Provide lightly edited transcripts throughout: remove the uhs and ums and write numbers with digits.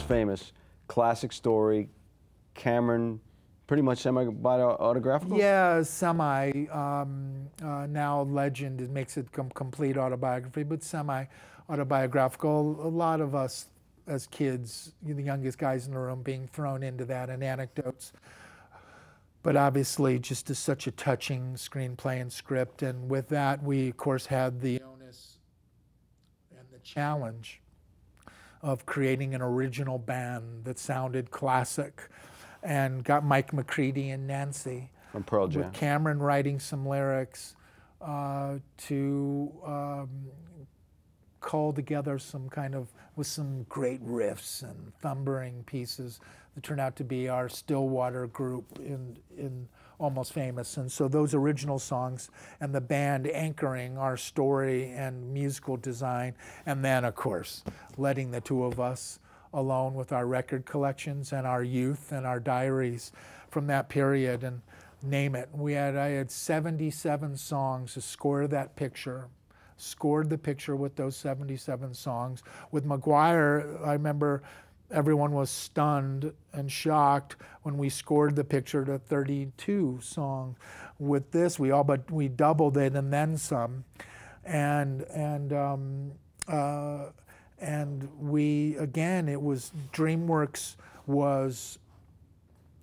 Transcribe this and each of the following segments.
Almost Famous, classic story, Cameron, pretty much semi-autobiographical? Yeah, semi. Now legend, it makes it complete autobiography, but semi-autobiographical. A lot of us as kids, the youngest guys in the room, being thrown into that, and anecdotes. But obviously, just as such a touching screenplay and script. And with that, we, of course, had the onus and the challenge of creating an original band that sounded classic, and got Mike McCready and Nancy From Pearl Jam. with Cameron writing some lyrics to cull together some kind of, with some great riffs and thundering pieces that turned out to be our Stillwater group in Almost Famous. And so those original songs and the band anchoring our story and musical design, and then of course letting the two of us alone with our record collections and our youth and our diaries from that period, and name it. I had 77 songs to score that picture. Scored the picture with those 77 songs. With Maguire, I remember everyone was stunned and shocked when we scored the picture to 32 songs. With this, we doubled it and then some, and we, again, it was, DreamWorks was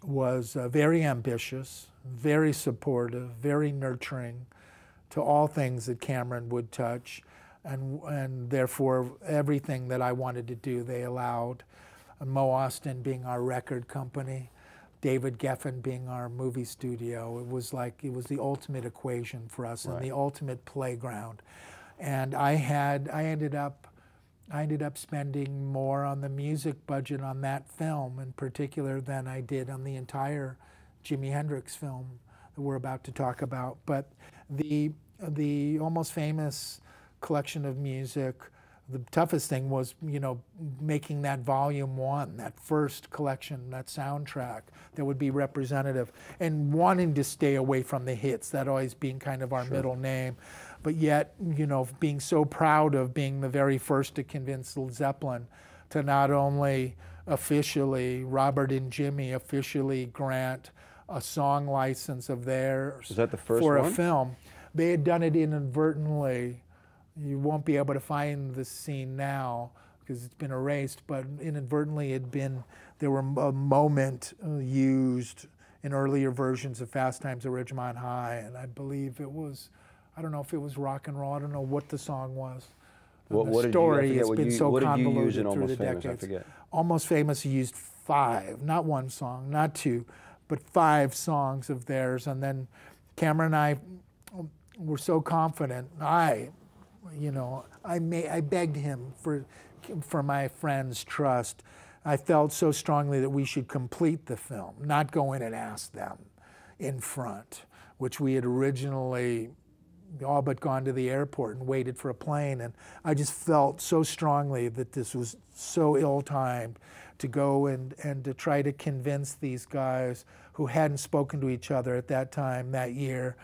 very ambitious, very supportive, very nurturing to all things that Cameron would touch, and therefore everything that I wanted to do they allowed. Mo Austin being our record company, David Geffen being our movie studio. It was the ultimate equation for us, right, and the ultimate playground. And I ended up spending more on the music budget on that film in particular than I did on the entire Jimi Hendrix film that we're about to talk about. But the Almost Famous collection of music, the toughest thing was, making that volume 1, that first collection, that soundtrack that would be representative, and wanting to stay away from the hits, that always being kind of our middle name. But yet, being so proud of being the very first to convince Led Zeppelin to not only officially, Robert and Jimmy officially grant a song license of theirs. Is that the first for one? A film. They had done it inadvertently. You won't be able to find the scene now because it's been erased, but inadvertently there were a moment used in earlier versions of Fast Times at Ridgemont High, and I believe it was, I don't know if it was rock and roll, I don't know what the song was. The story has been so convoluted through the decades. I forget. Almost Famous used 5, not one song, not 2, but 5 songs of theirs, and then Cameron and I were so confident. I begged him for my friend's trust. I felt so strongly that we should complete the film, not go in and ask them in front, which we had originally all but gone to the airport and waited for a plane. And I just felt so strongly that this was so ill-timed to go and to try to convince these guys who hadn't spoken to each other at that time, that year.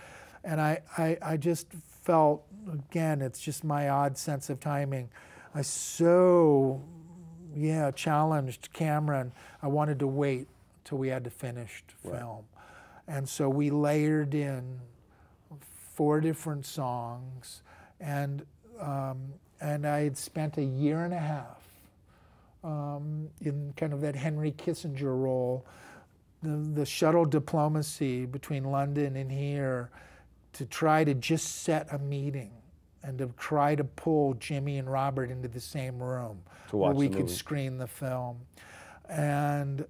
And I just felt, again, it's just my odd sense of timing. I challenged Cameron. I wanted to wait till we had the finished film. And so we layered in 4 different songs, and I had spent a year and a half in kind of that Henry Kissinger role, the shuttle diplomacy between London and here, to try to just set a meeting and to try to pull Jimmy and Robert into the same room where we could screen the film. And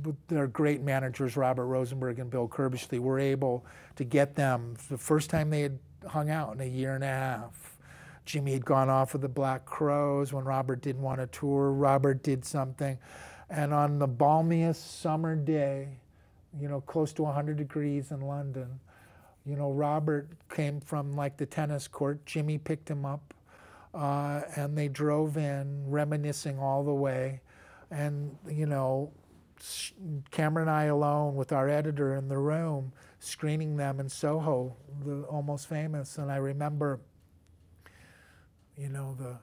with their great managers, Robert Rosenberg and Bill Kerbishley, were able to get them the first time they had hung out in a year and a half. Jimmy had gone off with the Black Crowes when Robert didn't want to tour. Robert did something. And on the balmiest summer day, close to 100 degrees in London, Robert came from like the tennis court. Jimmy picked him up, and they drove in, reminiscing all the way. And, Cameron and I alone with our editor in the room, screening them in Soho, the Almost Famous. And I remember, the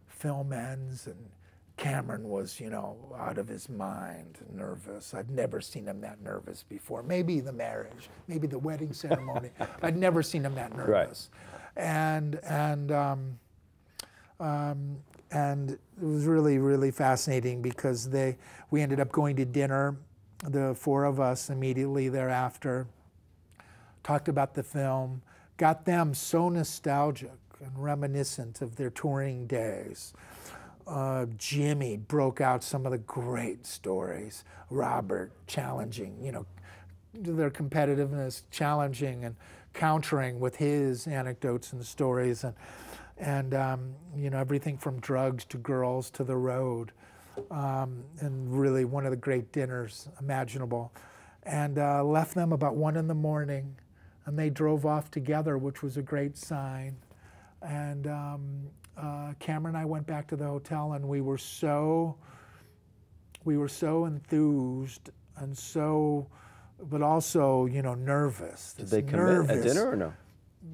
film ends and Cameron was, you know, out of his mind, nervous. I'd never seen him that nervous before. Maybe the marriage, maybe the wedding ceremony. I'd never seen him that nervous. Right. And it was really, really fascinating because we ended up going to dinner, the four of us, immediately thereafter, talked about the film, got them so nostalgic and reminiscent of their touring days. Jimmy broke out some of the great stories. Robert challenging, you know, their competitiveness, challenging and countering with his anecdotes and stories, and you know, everything from drugs to girls to the road, and really one of the great dinners imaginable. And left them about 1 in the morning, and they drove off together, which was a great sign. And Cameron and I went back to the hotel, and we were so enthused and so, but also, you know, nervous. Did they commit at dinner or no?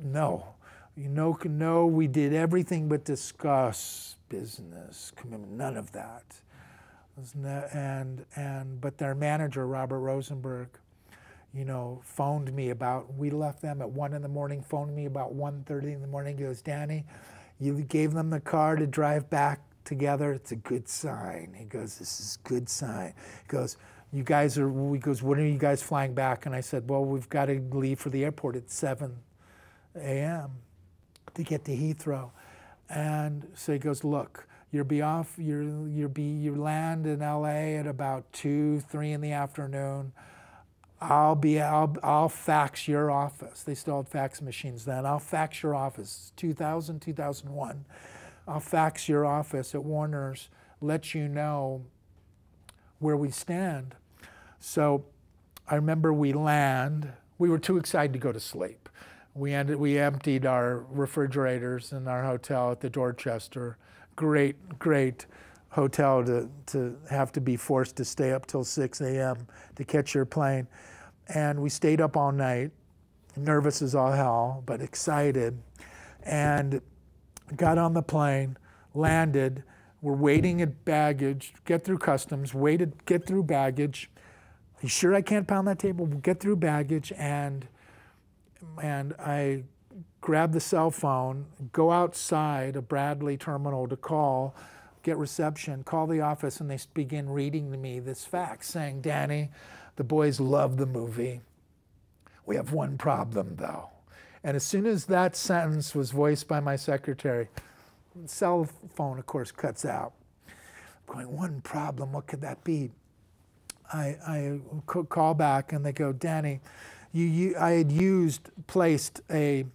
No, you know, no. We did everything but discuss business commitment. None of that. But their manager, Robert Rosenberg, you know, phoned me about. We left them at 1 in the morning. Phoned me about 1:30 in the morning. He goes, Danny, you gave them the car to drive back together. It's a good sign. He goes, this is a good sign. He goes, you guys are, he goes, when are you guys flying back? And I said, well, we've got to leave for the airport at 7 a.m. to get to Heathrow. And so he goes, look, you land in LA at about 2, 3 in the afternoon. I'll fax your office. They still had fax machines then. I'll fax your office, 2000, 2001. I'll fax your office at Warner's, let you know where we stand. So I remember we land. We were too excited to go to sleep. We emptied our refrigerators in our hotel at the Dorchester. Great, great hotel to have to be forced to stay up till 6 a.m. to catch your plane. And we stayed up all night, nervous as all hell, but excited. And got on the plane, landed. We're waiting at baggage, get through customs, get through baggage. You sure I can't pound that table? We'll get through baggage, and I grab the cell phone, go outside a Bradley terminal to call, get reception, call the office, and they begin reading to me this fax saying, Danny, the boys love the movie. We have one problem, though. And as soon as that sentence was voiced by my secretary, the cell phone, of course, cuts out. I'm going, one problem, what could that be? I call back, and they go, Danny, I had placed a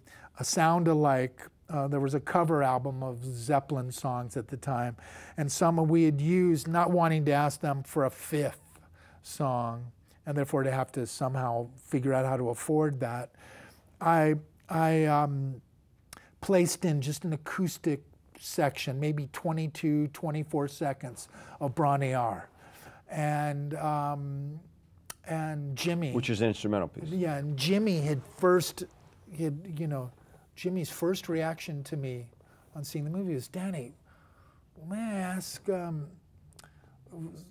sound-alike. There was a cover album of Zeppelin songs at the time, and some we had used, not wanting to ask them for a 5th song, and therefore to have to somehow figure out how to afford that. I placed in just an acoustic section, maybe 22, 24 seconds of Brauniar. And Jimmy, which is an instrumental piece. Yeah, and Jimmy Jimmy's first reaction to me on seeing the movie was, Danny, may I ask,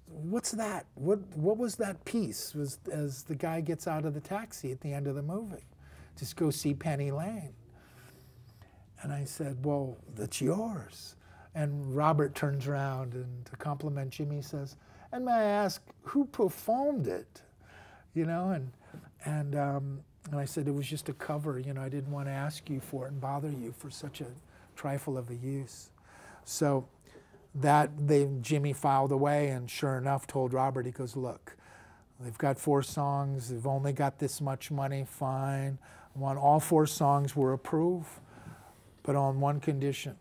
what's that? What was that piece? Was as the guy gets out of the taxi at the end of the movie, just go see Penny Lane. And I said, well, that's yours. And Robert turns around and to compliment Jimmy says, and may I ask, who performed it? You know, and I said, it was just a cover. You know, I didn't want to ask you for it and bother you for such a trifle of a use. So Jimmy filed away, and sure enough told Robert, he goes, look, they've got 4 songs, they've only got this much money, fine. I want all 4 songs were approved, but on one condition.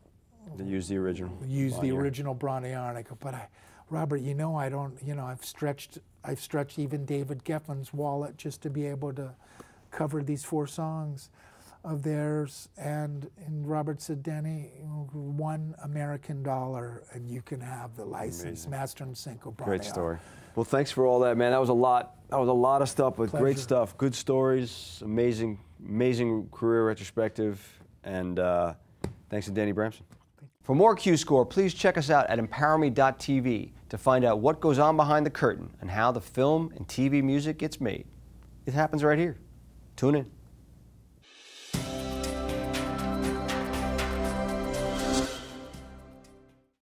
They use the original. Use the original Brauniar. And I go, but Robert, you know, I don't, you know, I've stretched even David Geffen's wallet just to be able to cover these 4 songs of theirs. And Robert said, Danny, $1 American and you can have the license. Amazing. Master and Cinco Brauniar. Great story. Well, thanks for all that, man. That was a lot. That was a lot of stuff, but Pleasure. Great stuff. Good stories. Amazing career retrospective. And thanks to Danny Bramson. For more Q Score, please check us out at empowerme.tv to find out what goes on behind the curtain and how the film and TV music gets made. It happens right here. Tune in.